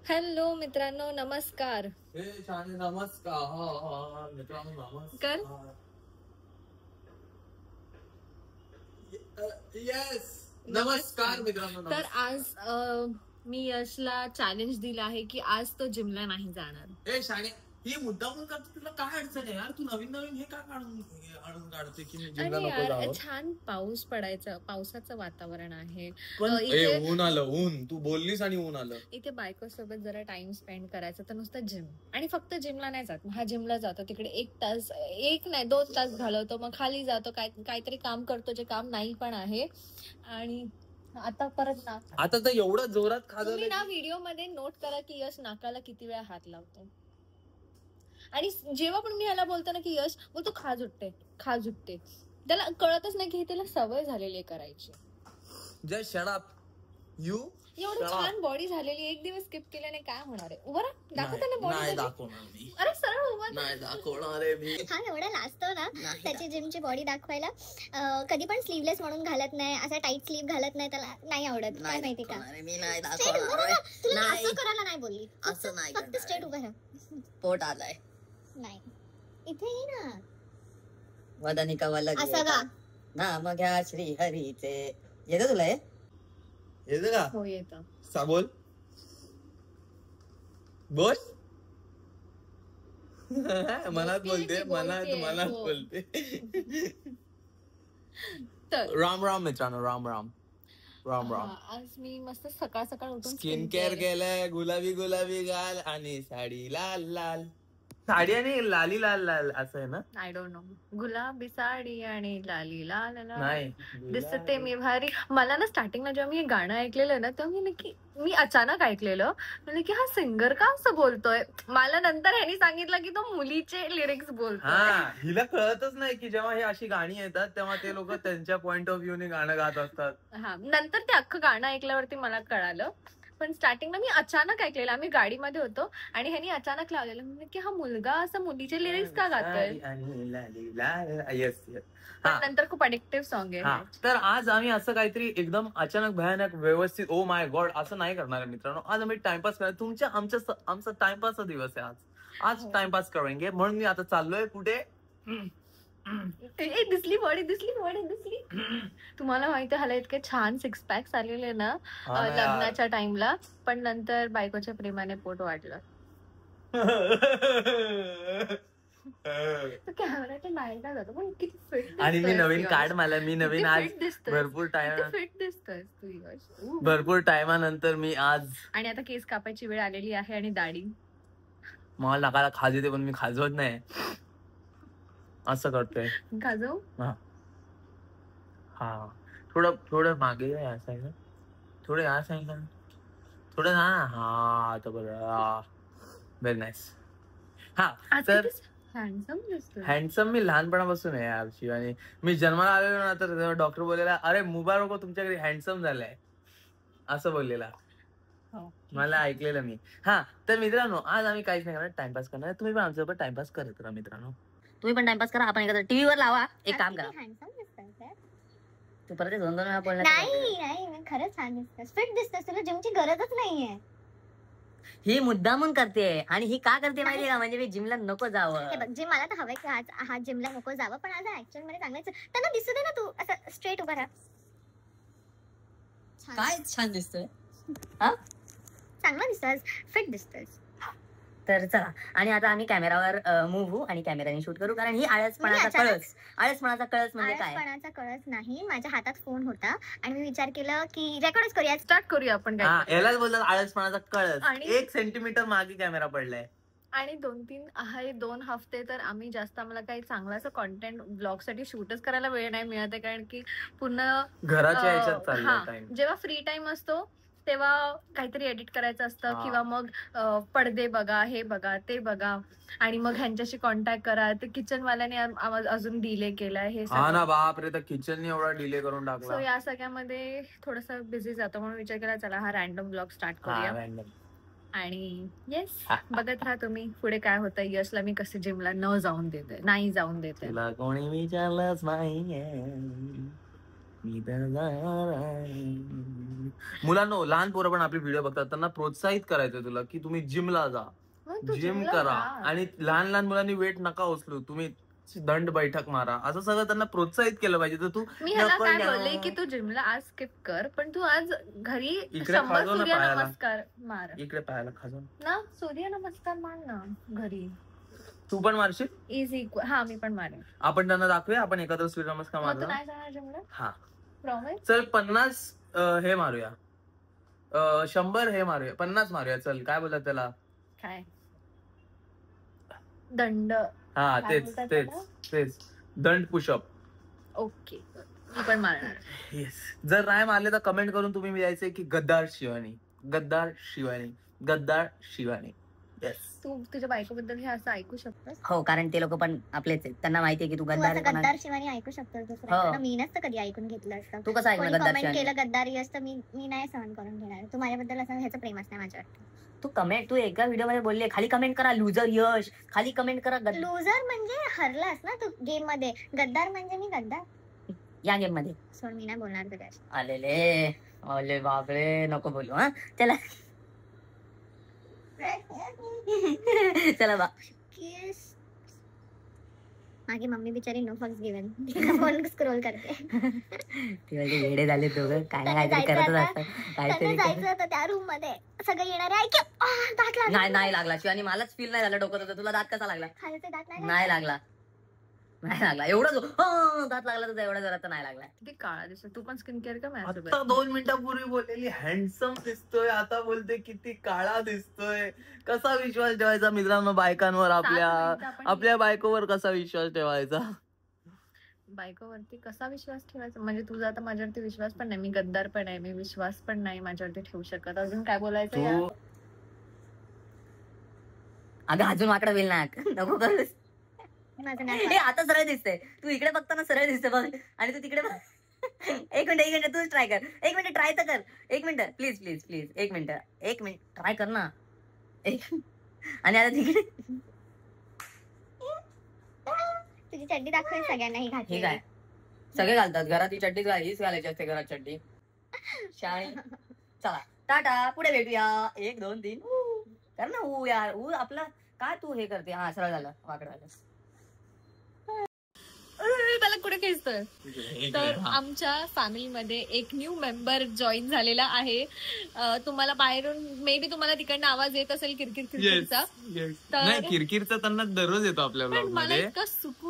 Hello मित्रांनो, नमस्कार. नमस्कार मित्रांनो, नमस्कार. येस, नमस्कार मित्रांनो. तर आज मी यशला चॅलेंज दिला आहे की आज तो जिमला नाही जाणार. शाणे, ही मुद्दामून करते, तुला काय अडचण आहे यार? तू नवीन नवीन हे का आणून काढते की जिमला आणि नको यार जावं? छान पाऊस पडायचं, पावसाचं वातावरण आहे. ऊन आलं, ऊन. तू बोललीस आणि ऊन आलं. इथे बायकोसोबत जरा टाइम स्पेंड करायचा, तर नुसतं जिम. आणि फक्त जिमला नाही जात, हा जिमला जातो, तिकडे 1 तास, 2 तास घालवतो, मग खाली जातो, काहीतरी काम करतो जे काम नाही पण आहे. आणि आता परत ना, आता तर एवढं जोरात तुम्ही ना व्हिडिओ मध्ये नोट करा की यश नाकाला किती वेळा हात लावतो. आणि जेव्हा पण मी ह्याला बोलतो ना की यश बोलतो खाज उठते, त्याला कळतच नाही की त्याला सवय झालेली आहे करायची. Just shut up you. एवढी छान बॉडी झालेली, एक दिवस स्किप केल्याने काय होणार आहे? उभा राहा, दाखवता ना बॉडी. नाही दाखवणार मी. अरे सरळ उभा नाही दाखवणार आहे मी. हा एवढा लाजतो ना त्याची जिमची बॉडी दाखवायला. कधी पण स्लीवलेस म्हणून घालत नाही, असा टाईट स्लीव घालत नाही, त्याला नाही आवडत. काय माहिती का? मी नाही तुला असं करायला नाही बोलली, असं नाही फक्त स्ट्रेट उभा राहा. पोट आलाय. नाही, इथे ये ना. वदनी कवल असं का? नाम घ्या श्री हरीचे. येतं तुला हे? येतं का? हो येतं. बोल बोल. मनात बोलते, मनात बोलते. तर राम राम मित्रांनो, राम राम राम राम. आज मी मस्त सकाळ सकाळ उठून स्किन केअर केलंय, गुलाबी गाल आणि साडी लाल लाल. साडी आणि लाली लाल लाल असं आहे ना? I don't know. गुलाबी साडी आणि लाली लाल नाही, दिसते मी भारी. मला ना स्टार्टिंगला जेव्हा मी हे गाणं ऐकलेलं ना, तेव्हा मी अचानक ऐकलेलं, म्हणजे की हा सिंगर का असं बोलतोय. मला नंतर ह्यानी सांगितलं की तो मुलीचे लिरिक्स बोलतोय. हिला कळतच नाही की जेव्हा हे अशी गाणी येतात तेव्हा ते लोक त्यांच्या पॉइंट ऑफ व्ह्यू ने गाणं गात असतात. हा, नंतर ते अख्खं गाणं ऐकल्यावरती मला कळालं. पण स्टार्टिंगला मी अचानक ऐकलेलं, आम्ही गाडीमध्ये होतो आणि ह्यानी अचानक लावलेलं, म्हणजे की हा मुलगा असं मुलीचे लिरिक्स का गातोय. नंतर खूप अडिक्टिव्ह सॉन्ग आहे. तर आज आम्ही असं काहीतरी एकदम अचानक भयानक व्यवस्थित ओ माय गॉड असं नाही करणार आहे मित्रांनो. आज आम्ही टाइमपास करणार, आमचा टाइमपासचा दिवस आहे आज टाइमपास करेंगे. म्हणून मी आता चाललोय कुठे? दिसली बॉडी. तुम्हाला माहिती ह्याला इतके छान 6 पॅक्स आलेले ना लग्नाच्या टाइमला, पण नंतर बायकोच्या प्रेमाने पोट वाढलं. कॅमेराच्या बाहेर जातो, पण किती फिट. आणि मी नवीन कार्ड मी नवीन आज भरपूर टाइम फिट दिसतोय तू. भरपूर टायमानंतर मी आज. आणि आता केस कापायची वेळ आलेली आहे आणि दाढी. मला नकाला खाज येते पण मी खाजवत नाही, असं करतोय. खाजव. हा, थोडं मागे या साईड, थोडं या साईड, थोडं हा तर बरं. Very nice. हा, तर हँडसम मी लहानपणापासून आहे यार. आणि मी जन्माला आलेलो ना, तर डॉक्टर बोललेला, अरे मुबारक हो, तुमच्या घरी हँडसम झालाय असं बोललेला. मला ऐकलेलं मी. हा, तर मित्रांनो आज आम्ही काहीच नाही करणार, टाइमपास करणार. तुम्ही पण आमच्यासोबत टाइमपास करत राहा मित्रांनो. तुम्ही पण टाइमपास करा. आपण एकत्र टीव्हीवर लावा, एक काम करा. तू परत 2-2 वेळा बोलणार. नाही, खरंच छान दिसतेस, फिट दिसतेस, तुला जिमची गरजच नाहीये. ही मुद्दामून करते. आणि ही का करते माहितीये का? म्हणजे मी जिमला नको जावं. हे बघ, जिम मला तर हवंय की आज जिमला नको जावं, पण आज ऍक्च्युअल मध्ये चांगलंच. त्यांना दिसू दे ना, तू असं स्ट्रेट उभा राहा. काय छान दिसतोय. चांगला दिसतोस, फिट दिसतोस. तर चला, आणि आता आम्ही कॅमेरावर मूव्ह होऊ आणि कॅमेराने शूट करू, कारण ही आळसपणाचा कळस म्हणजे काय? आळसपणाचा कळस नाही, माझ्या हातात फोन होता आणि मी विचार केलं की रेकॉर्डच करूया, स्टार्ट करूया आपण. यालाच बोलतात आळसपणाचा कळस. 1 सेंटीमीटर मागे कॅमेरा पडलाय. आणि 2 हफ्ते तर आम्ही जास्त, आम्हाला काही चांगलं असं कॉन्टेंट ब्लॉग साठी शूटच करायला वेळ नाही मिळत आहे, कारण की पुन्हा घराच्या ह्याच्यात चाललंय टाइम. जेव्हा फ्री टाइम असतो तेव्हा काहीतरी एडिट करायचं असतं, किंवा मग पडदे बघा, हे बघा, ते बघा, आणि मग ह्यांच्याशी कॉन्टॅक्ट करा. ते किचनवाल्याने अजून डिले केलाय. हे ना बापरे, तर किचनने एवढा डिले करून टाकला. सो या सगळ्यामध्ये थोडंसं बिझी जातो, म्हणून विचार केला चला हा रॅन्डम ब्लॉग स्टार्ट करूया. आणि येस, बघत राहा तुम्ही पुढे काय होतं. यशला मी कसे जिमला नाही जाऊन देते. तुला कोणी विचारलंच नाही. मुलांनो, लहान पोरं पण आपली व्हिडिओ बघतात, त्यांना प्रोत्साहित करायचं तुला की तुम्ही जिमला जा, जिम करा, आणि लहान लहान मुलांनी वेट नका उचलू, तुम्ही दंड बैठक मारा, असं सगळं त्यांना प्रोत्साहित केलं पाहिजे. तर तू मी ह्याला काय बोलले की तू जिमला आज स्किप कर, पण तू आज घरी 100 सूर्यनमस्कार मार. इकडे पाहायला खाजून ना सूर्यनमस्कार मार ना घरी. तू पण मारशील? Is equal. हा, मी पण मारेन. आपण त्यांना दाखवूया, आपण एकत्र सूर्यनमस्कार तू मारतो. नाही जाणार जिमला? हा, प्रॉमिस. चल 50 हे मारूया, 100 हे मारूया, 50 मारूया. चल, काय बोलतात त्याला? काय दंड? हा, तेच दंड पुशअप. ओके, मी पण मारणार. येस. जर नाही मारले तर कमेंट करून तुम्ही द्यायचे की गद्दार शिवानी, गद्दार शिवानी, गद्दार शिवानी. येस. तू तुझ्या बायकोबद्दल हे असं ऐकू शकतोस? हो, कारण ते लोक पण आपलेच आहेत, त्यांना माहितीये की तू तू गद्दार असं गद्दार शिवानी ऐकू शकतो दुसऱ्या. मी नसतं कधी ऐकून घेतलं असतं. तू कसं ऐकलं गद्दार कमेंट शिवानी? केलं गद्दारी असतं, मी नाही सहन करून घेणार. तू माझ्याबद्दल असं ह्याचं प्रेमच नाही माझ्यावर. तू एका व्हिडिओ मध्ये बोलले खाली कमेंट करा लुजर यश, खाली कमेंट करा लुझर म्हणजे हरलास ना तू गेम मध्ये. गद्दार म्हणजे मी गद्दार या गेम मध्ये. सोड, मी नाही बोलणार तुझ्याशी. आले बापरे, नको बोलू. हा, चला चला बा. माझी मम्मी बिचारी नो फक्स गिवन, फोन स्क्रोल करते. वेडे झाले दोघं, काय ना काहीतरी करतच असतात. काहीतरी जायचं होतं त्या रूम मध्ये, सगळे येणारे ऐक नाही लागला शिवानी, मलाच फील नाही झालं डोकं होतं. तुला दात कसा लागला? खायचे दात नाही लागला एवढं दात लागला तुझा, एवढा जरा तर नाही लागला. किती काळा दिसतो. तू पण स्किन केअर का माझ्यासोबत? आता 2 मिनिटांपूर्वी बोललेली हँडसम दिसतोय, आता बोलते किती काळा दिसतोय. कसा विश्वास ठेवायचा मित्रांनो बायकांवर? आपल्या बायकोवर कसा विश्वास ठेवायचा? बायकोवरती कसा विश्वास ठेवायचा? म्हणजे तुझा आता माझ्यावरती विश्वास पण नाही, मी गद्दार पण आहे, मी विश्वास पण नाही माझ्यावरती ठेवू शकत. अजून काय बोलायचं? अगं अजून वाकडं होईल ना, नको करूस. माझं आता सरळ दिसतंय, तू इकडे बघताना सरळ दिसते बघ, आणि तू तिकडे बघ. एक मिनिट तूच ट्राय कर. एक मिनिट ट्राय तर कर. एक मिनिट प्लीज एक मिनिट ट्राय कर ना. आणि आता तिकडे तुझी चड्डी दाखवेल सगळ्यांना. ही घातली ठीक आहे, सगळे घालतात घरात ही चड्डी, हीच घालायची असते घरात चड्डी. शाळी. चला टाटा, पुढे भेटूया. 1 2 3 कर ना. यार आपला काय तू हे करते? हा, सरळ झालं, वाकडं झालं. त्याला कुठे खेचतोय? तर आमच्या फॅमिलीमध्ये एक न्यू मेंबर जॉईन झालेला आहे. तुम्हाला बाहेरून मे बी तुम्हाला तिकडनं आवाज येत असेल किरकिरचा. नाही, किरकिरचा त्यांना दररोज येतो आपल्या ब्लॉग मध्ये.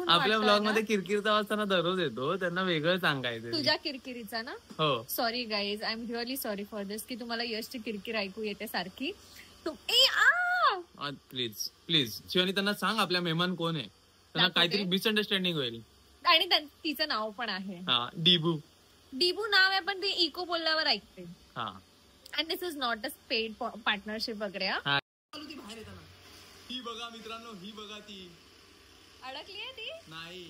आपल्या ब्लॉग मध्ये किरकिरचा आवाज त्यांना दररोज येतो, त्यांना वेगळं सांगायचं. तुझ्या किरकिरीचा ना? हो. Sorry guys, I am really sorry for this की तुम्हाला यशची किरकिर ऐकू येते सारखी. प्लीज शिवानी, त्यांना सांग आपल्या मेहमान कोण आहे. त्यांना काहीतरी मिसअंडरस्टँडिंग होईल. आणि तिचं नाव पण आहे डिबू नाव आहे, पण ती इको बोलल्यावर ऐकते. And this is not a paid partnership वगैरे. ही बघा मित्रांनो, ही बघा, ती अडकली आहे. ती नाही,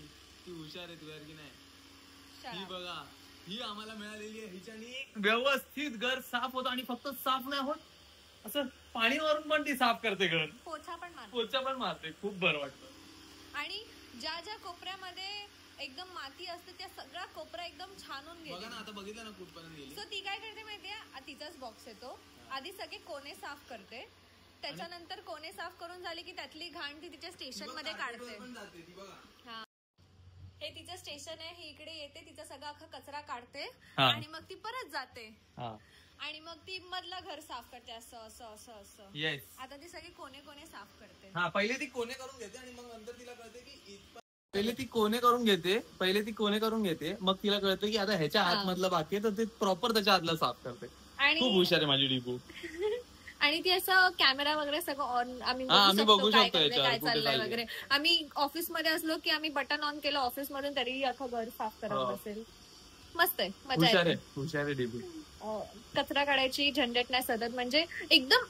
ती हुशार आहे तुझ्या की नाही. ही बघा, ही आम्हाला मिळालेली आहे. हिच्यानी व्यवस्थित घर साफ होतं, आणि फक्त साफ नाही होत, असं पाणी मारून पण ती साफ करते घर. पोछा पण मारते. खूप बरं वाटतं. आणि ज्या ज्या कोपऱ्यामध्ये एकदम माती असते त्या सगळा कोपरा एकदम छान होऊन गेला. बघा ना, आता बघितलं ना कुठपर्यंत गेली. सो ती काय करते माहितीये, तिचाच बॉक्स येतो, आधी सगळे कोणे साफ करते, त्याच्यानंतर कोणे साफ करून झाले की त्यातली घाण ती तिच्या स्टेशन मध्ये काढते. हे तिचं स्टेशन आहे, ही इकडे येते, तिचा सगळा अख्खा कचरा काढते, आणि मग ती परत जाते, आणि मग ती मधला घर साफ करते. असं असं असं असं. आता ती सगळी कोणे कोणे साफ करते. पहिले ती कोणे करून घेते, आणि मग नंतर तिला कळते की पहिले ती कोणे करून घेते, मग तिला कळतं की आता ह्याच्या आतमधलं बाकी आहे, तर ते प्रॉपर त्याच्या आतलं साफ करते. खूप हुशार आहे माझी डिपू. आणि ती असं कॅमेरा वगैरे सगळं ऑन, आम्ही बघू शकतो काय चाललंय वगैरे. आम्ही ऑफिस मध्ये असलो की आम्ही बटन ऑन केलं ऑफिस मधून, तरी अख्खं घर साफ करत असेल. मस्त आहे, मजा आहे. हुशार आहे डिपू. कचरा काढायची झंझट नाही सतत. म्हणजे एकदम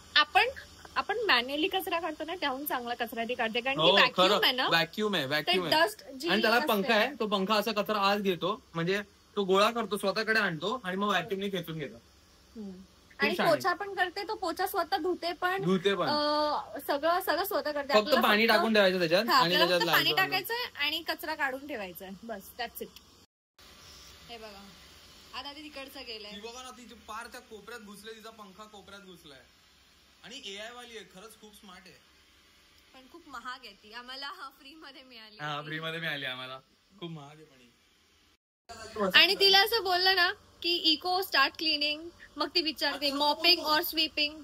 आपण मॅन्युअली कचरा काढतो ना, त्याहून चांगला कचरा ती काढते, कारण की व्हॅक्यूम आहे ना. व्हॅक्यूम आहे. आणि त्याला पंखा आहे, तो पंखा असा कचरा आज घेतो, म्हणजे तो गोळा करतो, स्वतःकडे आणतो, आणि मग व्हॅक्यूमने खेचून घेतो. आणि पोछा पण करते, तो पोछा स्वतः धुते पण सगळं स्वतः करते. फक्त पाणी टाकून ठेवायचं त्याच्यात, आणि त्याच्यात पाणी टाकायचं आणि कचरा काढून ठेवायचा, बस, दॅट्स इट. हे बघा, आता ते तिकडचं गेलंय. ती बघा ना, तिची पार त्या कोपऱ्यात घुसले, तिचा पंखा कोपऱ्यात घुसलाय. आणि AI वाली आहे, खरंच खूप स्मार्ट आहे. पण खूप महाग आहे ती. आम्हाला फ्री मध्ये मिळाली. फ्री मध्ये मिळाली आम्हाला. खूप महाग आहे पण. आणि तिला असं बोललं ना की इको स्टार्ट क्लिनिंग, मग ती विचारते मॉपिंग और स्वीपिंग.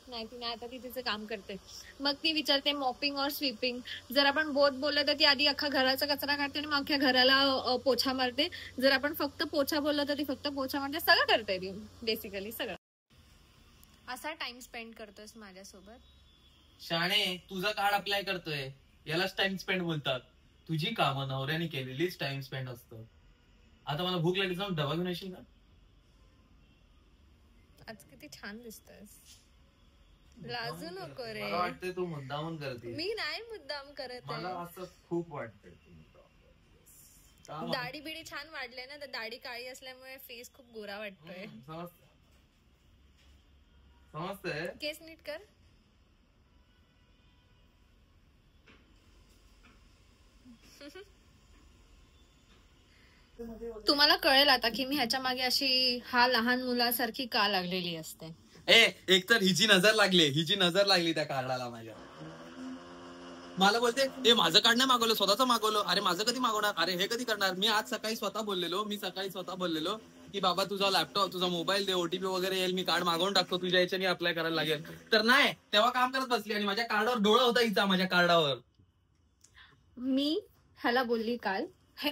नाही ती नाही, आता ती तिचं काम करते. मग ती विचारते मॉपिंग और स्वीपिंग. जर आपण बोथ बोललं तर ती आधी अख्खा घराचा कचरा काढते आणि मग अख्ख्या घराला पोछा मारते. जर आपण फक्त पोछा बोललो तर ती फक्त पोछा मारते. सगळं करते ती बेसिकली सगळं. असा टाइम स्पेंड करतोयस माझ्यासोबत. शाणे, तुझा कार्ड अप्लाय करतोय, यालाच टाइम स्पेंड बोलतात. तुझी कामं नवऱ्याने केलेलीच टाइम स्पेंड असतं. आता मला भूक लागली, जाऊन डबा घेऊन येशील का? आज किती छान दिसतोयस. लाजू नको रे. मला वाटतंय तू मुद्दामून करते. मी नाही मुद्दाम करत मला आहे. असं खूप वाटतंय तू मुद्दाम. दाढी बिडी छान वाढले ना, तर दाढी काळी असल्यामुळे फेस खूप गोरा वाटतोय. समजतंय? केस नीट कर. तुम्हाला कळेल आता की मी ह्याच्या मागे अशी हा लहान मुलासारखी का लागलेली असते. एक तर हिची नजर लागली त्या कार्डाला माझ्या. मला बोलते माझं कार्ड नाही मागवलं, स्वतःच मागवलं. अरे माझं कधी मागवणार, अरे हे कधी करणार. मी सकाळी स्वतः बोललेलो की बाबा तुझा लॅपटॉप, तुझा मोबाईल दे, ओटीपी वगैरे येईल, मी कार्ड मागवून टाकतो, तुझ्या याच्याने अप्लाय करायला लागेल. तर नाही, तेव्हा काम करत बसली आणि माझ्या कार्डावर डोळा होता हिचा, माझ्या कार्डावर. मी ह्याला बोलली काल,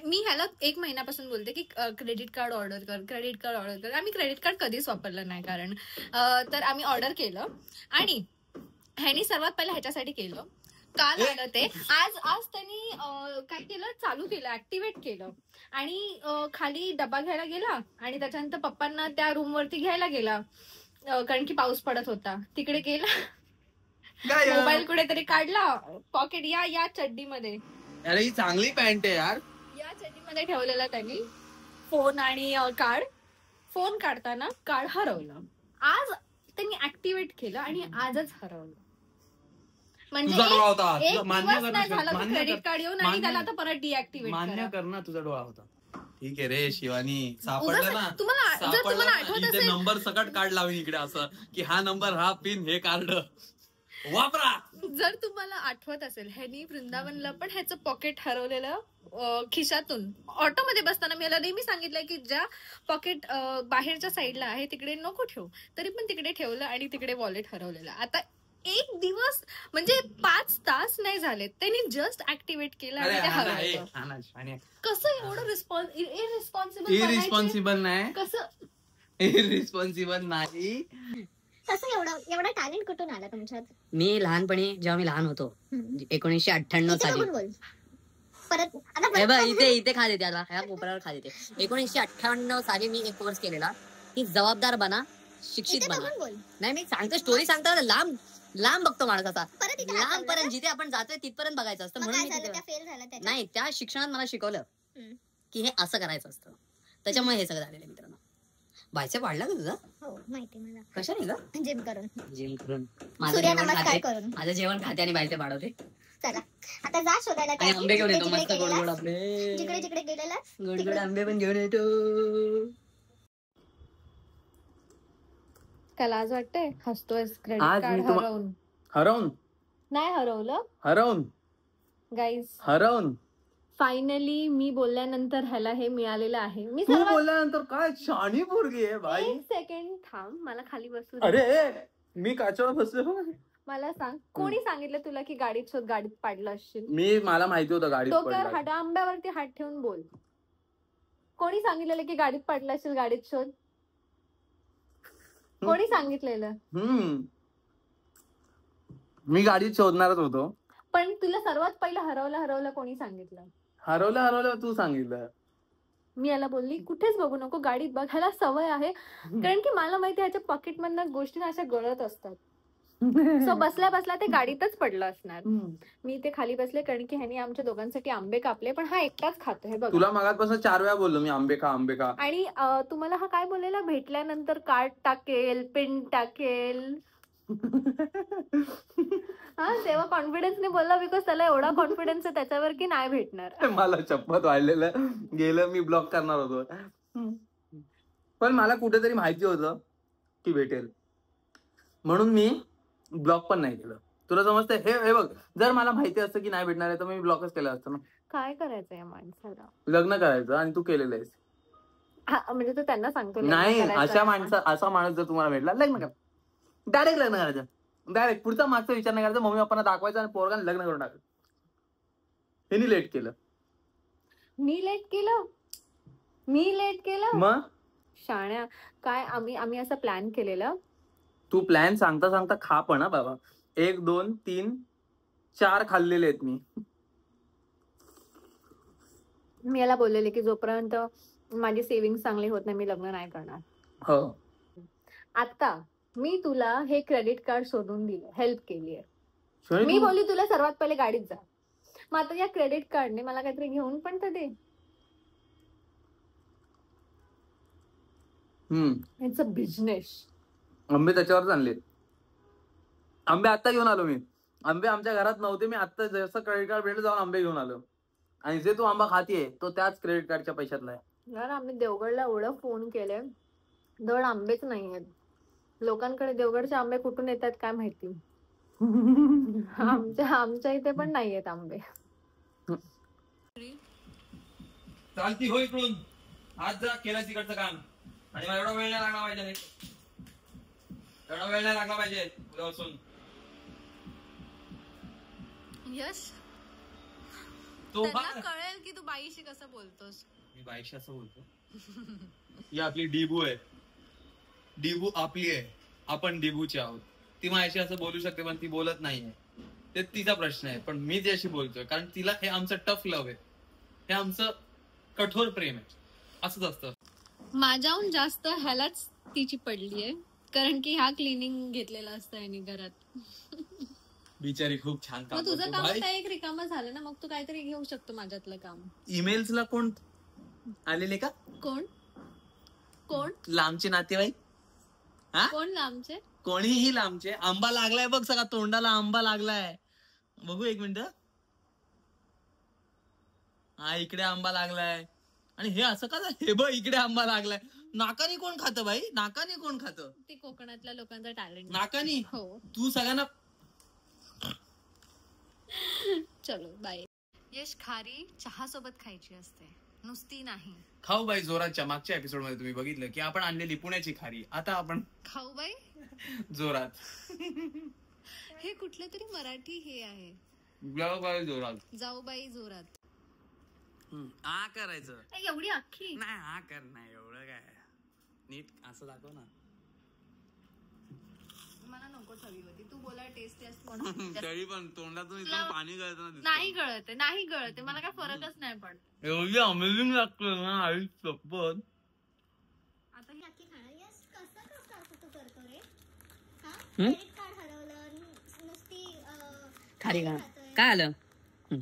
मी ह्याला 1 महिन्यापासून बोलते की क्रेडिट कार्ड ऑर्डर कर. आम्ही क्रेडिट कार्ड कधीच वापरलं नाही, कारण तर आम्ही ऑर्डर केलं आणि ह्यानी सर्वात पहिला ह्याच्यासाठी केलं. काल आलं ते. आज त्यांनी काय केलं, चालू केलं, ऍक्टिव्हेट केलं आणि खाली डबा घ्यायला गेला आणि त्याच्यानंतर पप्पांना त्या रूम वरती घ्यायला गेला, कारण की पाऊस पडत होता. तिकडे गेला, मोबाईल कुठेतरी काढला, पॉकेट या चड्डीमध्ये. अरे ही चांगली पॅन्ट आहे यार. या चड्डीमध्ये ठेवलेला त्यांनी फोन आणि कार्ड. फोन काढताना कार्ड हरवलं. आज त्यांनी ऍक्टिव्हेट केलं आणि आजच हरवलं. म्हणजे क्रेडिट कार्ड येऊन आणि त्याला आता परत डिऍक्टिव्हेट. मान्य कर ना, तुझा डोळा होता. ठीक आहे रे शिवानी, सापडलं ना. तुम्हाला आठवत इथे असेल, नंबर सकट कार्ड लावीन इकडे, असं की हा नंबर, हा पिन, हे कार्ड वापरा. जर तुम्हाला आठवत असेल, ह्यानी वृंदावनला पण ह्याचं पॉकेट हरवलेलं खिशातून. ऑटोमध्ये बसताना मी याला नेहमी सांगितलंय की ज्या पॉकेट बाहेरच्या साईडला आहे तिकडे नको ठेवू, तरी पण तिकडे ठेवलं आणि तिकडे वॉलेट हरवलेलं. आता 1 दिवस म्हणजे 5 तास नाही झाले, त्यांनी जस्ट ऍक्टिव्हेट केलं आणि ते हरवलं. कसं एवढं इरिस्पॉन्सिबल नाही, कसं इरिस्पॉन्सिबल नाही. कसं एवढा टॅलेंट कुठून आला तुमच्यात? मी लहानपणी, जेव्हा मी लहान होतो, 1998 साली. परत इथे खा देते, आता ह्या कोपऱ्यावर खा देते. 1998 साली मी एक कोर्स केलेला की जबाबदार बना, शिक्षित बना. नाही, मी सांगतो, स्टोरी सांगतो, लांब बघतो माणूस. असा लांबपर्यंत जिथे आपण जातोय तिथपर्यंत बघायचं असतं. म्हणून नाही, त्या शिक्षणात मला शिकवलं की हे असं करायचं असतं. त्याच्यामुळे हे सगळं झालेलं. मित्रांनो, बायसेप वाढला का तुझा? हो, माहिती मला. कशाने ग? जिम करून. माझं जेवण खाते आणि बायसेप वाढवते. चला आता जा शोधायला. आंबे घेऊन येतो मस्त गोड गोड आपले. जिकडे गेलेला गोड गोड आंबे पण घेऊन येतो. त्याला आज वाटतंय हसतोय. क्रेडिट कार्ड हरवून नाही हरवलं, हरवून गाईज. हरवून फायनली मी बोलल्यानंतर ह्याला हे मिळालेलं आहे. मी तू बोलल्यानंतर काय शाणी पोरगी आहे बाई. 1 सेकंड थांब, मला खाली बसू. अरे मी काचेवर बसलो. मला सांग, कोणी सांगितलं तुला की गाडीत पाडलं असशील? मला माहिती होतं गाडीत तो कर, हाडा आंब्यावरती हात ठेवून बोल. कोणी सांगितलेलं की गाडीत पाडलं असेल? गाडीत शोध. कोणी सांगितलेलं? मी गाडीत शोधणारच होतो. पण तुला सर्वात पहिलं हरवलं कोणी सांगितलं? हरवलं तू सांगितलं. मी याला बोलली कुठेच बघू नको, गाडीत बघ. ह्याला सवय आहे, कारण की मला माहिती ह्याच्या पॉकेट मधनं गोष्टी अशा गळत असतात. सो बसल्या ते गाडीतच पडलं असणार. मी ते खाली बसले कारण की ह्यानी आमच्या दोघांसाठी आंबे कापले, पण हा एकटाच खातो. हे बघ, तुला मगाचपासून 4 वेळा बोललो मी आंबे खा. आणि तुम्हाला हा काय बोललेला, भेटल्यानंतर कार्ड टाकेल, पिन टाकेल. हा, तेव्हा कॉन्फिडन्सने बोलला, बिकॉज त्याला एवढा कॉन्फिडन्स आहे त्याच्यावर की नाही भेटणार. मला शपथ वाढलेलं गेलं, मी ब्लॉक करणार होतो. पण मला कुठेतरी माहिती होतं की भेटेल, म्हणून मी ब्लॉक पण नाही केलं. तुला समजतंय? हे बघ, जर मला माहिती असतं की नाही भेटणार आहे तर मी ब्लॉकच केलं असतं ना. काय करायचं या माणसाला? लग्न करायचं आणि तू केलेलं आहेस. म्हणजे तू त्यांना सांगतो लग्न नाही, करायचं. असा माणूस जर तुम्हाला भेटला, लग्न करा. डायरेक्ट लग्न करायचं. डायरेक्ट पुढचा मागचा विचार नाही करायचा. मम्मी पप्पांना दाखवायचं आणि पोरगाने लग्न करून टाकायचं. हे लेट केलं. मी लेट केलं मग शाण्या. काय आम्ही असं प्लॅन केलेलं. तू प्लॅन सांगता सांगता खा पण हा बाबा. 1 2 3 4 खाल्लेले आहेत मी याला बोललेले की जोपर्यंत माझी सेव्हिंग चांगली होत नाही मी लग्न नाही करणार. हो. आता मी तुला हे क्रेडिट कार्ड शोधून दिलं, हेल्प केली आहे. शोनी, मी बोलली तुला सर्वात पहिले गाडीत जा. मग आता या क्रेडिट कार्डने मला काहीतरी घेऊन पण तर दे. It's a business. आंबे त्याच्यावरच आणले. आंबे आता घेऊन आलो मी. आंबे आमच्या घरात नव्हते. मी आता जसं क्रेडिट कार्ड भेटलं जाऊन आंबे घेऊन आलो. आणि जे तू आंबा खातीये तो त्याच क्रेडिट कार्डच्या पैशातला आहे. यार आम्ही देवगडला एवढं फोन केले, धड आंबेच नाही आहेत. लोकांकडे देवगडचे आंबे कुठून येतात काय माहिती. आमच्या इथे पण नाही आहेत आंबे. चालती हो इकडून. आज जा केलं तिकडचं काम. आणि मला एवढा वेळ नाही लागला पाहिजे. एवढा वेळ नाही लागला पाहिजे उद्यापासून. यश तो त्यांना कळेल की तू बाईशी कसं बोलतोस. मी बाईशी असं बोलतो. ही आपली डिबू आहे. डिबू आपली आहे, आपण डिबूची आहोत. ती माझ्याशी असं बोलू शकते पण ती बोलत नाहीये. ते तिचा प्रश्न आहे. पण मी त्याशी बोलतोय कारण तिला हे आमचं टफ लव्ह आहे. हे आमचं कठोर प्रेम आहे. असंच असतं. माझ्याहून जास्त ह्यालाच तिची पडली आहे, कारण की ह्या क्लिनिंग घेतलेलं असतं यांनी घरात. बिचारी खूप छान काम मग तुझं करतो काम भाई. आता एक रिकामं झालं ना, मग तू काहीतरी घेऊ शकतो माझ्यातलं काम. ईमेल्सला कोण आलेले का? कोण कोण लांबचे नातेवाईक? कोण लांबचे? कोणीही लांबचे. आंबा लागलाय बघ सगळा, तोंडाला आंबा लागलाय. बघू एक मिनिट. हा इकडे आंबा लागलाय. आणि हे असं का? हे बघ इकडे आंबा लागलाय. नाकानी कोण खातं भाई? नाकानी कोण खातं? ते कोकणातल्या लोकांचा टॅलेंट. नाकानी? हो. तू सगळ्यांना. चलो बाय. यश, खारी चहा सोबत खायची असते, नुसती नाही. खाऊ बाई जोरातच्या मागच्या एपिसोड मध्ये तुम्ही बघितलं की आपण आणलेली पुण्याची खारी. आता आपण खाऊ बाई जोरात. हे कुठलं तरी मराठी हे आहे. जाऊबाई जोरात. जाऊबाई जोरात. हा करायचं. एवढी अख्खी नाही. हा कर नाही. एवढं काय नीट असं दाखव ना. मला नको हवी होती. तू बोला टेस्ट म्हणून. तरी पण तोंडातून इथून पाणी गळत नाही गळते मला काय फरकच नाही पडत. एवढी अमेझिंग लागतं ना आई शपथ. आता ही अख्खी खाणार. यस, कसं असं तू करतो रे? क्रेडिट कार्ड हरवलं, नुसती खारी काय आलं?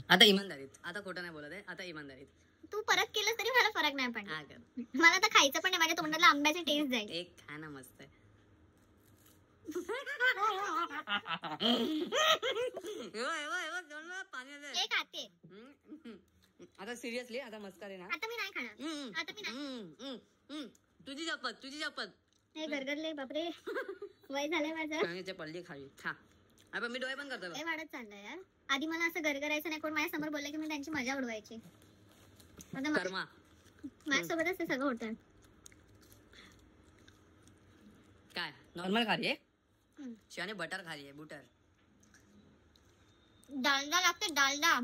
आता इमानदारीत. आता खोटं नाही बोलत आहे. आता इमानदारीत. तू परत केलं तरी मला फरक नाही पडणार. हा कर. मला तर खायचं पण नाही. माझ्या तोंडाला आंब्याची टेस्ट जाईल. एक खा ना मस्त आहे. हे खाते. आता सिरियसली आता मस्का रे ना. आता मी नाही खाणार. आता मी नाही. तुझी शपथ. हे गरगरले बापरे. वय झालंय माझं. पडली खाली. खा. आपण मी डोळे पण करतो. हे वाढत चाललंय यार. आधी मला असं गरगरायचं नाही. कोण माझ्या समोर बोलले की मी त्यांची मजा उडवायची. माझ्यासोबतच ते सगळं होतं. काय नॉर्मल खाली आहे? शिवाने बटर खाली आहे. बुटर डालडा लागते. डालडा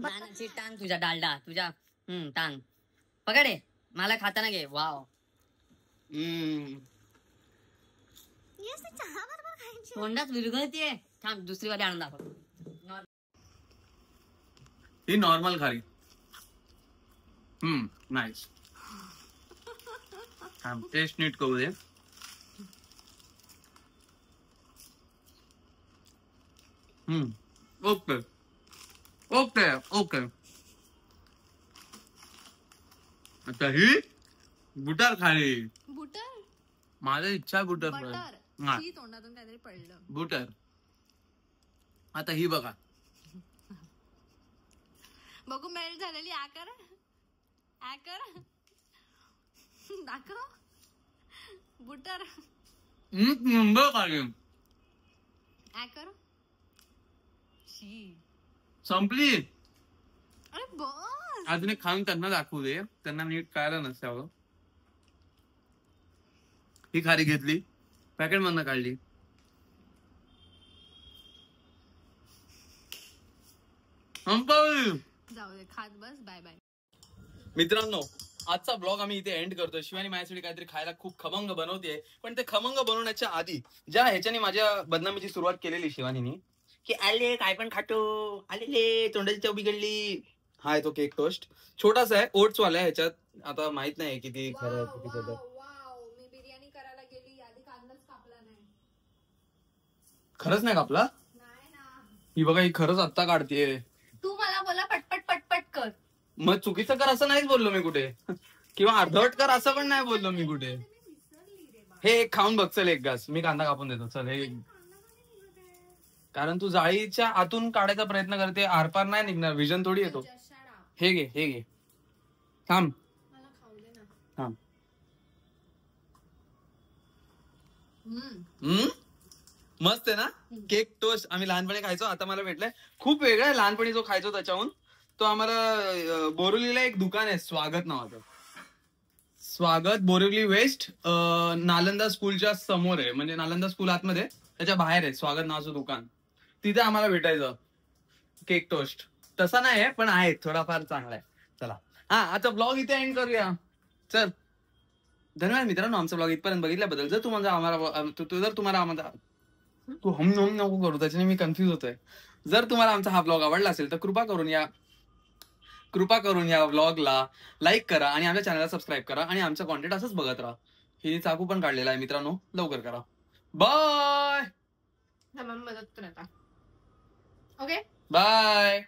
टांग तुझ्या. डालडा तुझ्या. टांग पकडे. मला खाताना घे. वाव. चहा बरोबर खायची. तोंडात विरघळतीये. थांब दुसरी वाली आणून दाखव. ही नॉर्मल खारी. नाईस. टेस्ट नीट करू दे. ओके. आता ही बुटर खाली. बुटर. माझी इच्छा आहे बुटर. तोंडातून काहीतरी पडलं. बुटर. आता ही बघा. बघू मेल्ट झालेली. आकर दाखव. बुटर नंबर काढली कर शी संपली. अरे बस अजून एक खाऊन त्यांना दाखवू दे, त्यांना नीट कळायला नसावं. ही खारी घेतली, पॅकेट मधनं काढली. जाऊ दे खात बस. बाय बाय मित्रांनो, आजचा ब्लॉग आम्ही इथे एंड करतोय. शिवानी माझ्यासाठी काहीतरी खायला खूप खमंग बनवते, पण ते खमंग बनवण्याच्या आधी ज्या ह्याच्याने माझ्या बदनामीची सुरुवात केलेली शिवानीनी, की आले काय पण खातो, आलेले तोंडाची चव बिघडली. हा आहे तो केक टोस्ट, छोटासा आहे, ओट्स वाला आहे. ह्याच्यात आता माहित नाही किती खरं आहे किती खोटं. मी बिर्याणी करायला गेली आधी कांदाच कापला नाही. खरंच नाही कापला? नाही ना. ही बघा, ही खरंच आत्ता काढतीये. तू मला बोला पटपट पटपट कर. मग चुकीचं कर असं नाहीच बोललो मी कुठे, किंवा अर्धवट कर असं पण नाही बोललो मी कुठे. हे एक खाऊन बघ, चल एक घास. मी कांदा कापून देतो, चल. हे कारण तू जाळीच्या आतून काढायचा प्रयत्न करते, आरपार नाही निघणार, विजन थोडी येतो. हे घे, हे घे, थांब थांब. मस्त आहे ना केक टोस्ट. आम्ही लहानपणी खायचो, आता मला भेटलाय. खूप वेगळा आहे लहानपणी जो खायचो त्याच्याहून. तो आम्हाला बोरिवलीला एक दुकान आहे, स्वागत नावाचं. स्वागत, बोरिवली वेस्ट, नालंदा स्कूलच्या समोर आहे. म्हणजे नालंदा स्कूल आतमध्ये, त्याच्या बाहेर आहे स्वागत नावाचं दुकान. तिथे आम्हाला भेटायचं केक टोस्ट. तसा नाही आहे, पण आहे, थोडाफार चांगला आहे. चला, हा, आता ब्लॉग इथे एंड करूया. चल, धन्यवाद मित्रांनो आमचा ब्लॉग इथपर्यंत बघितल्याबद्दल. जर तुम्हाला तू हम नको करू, त्याच्याने मी कन्फ्युज होतोय. जर तुम्हाला आमचा हा ब्लॉग आवडला असेल तर कृपा करून या ब्लॉगला लाईक करा आणि आमच्या चॅनलला सबस्क्राईब करा आणि आमचा कॉन्टेंट असंच बघत राहा. ही चाकू पण काढलेला आहे मित्रांनो, लवकर करा. बाय. मदत कर आता. Okay bye.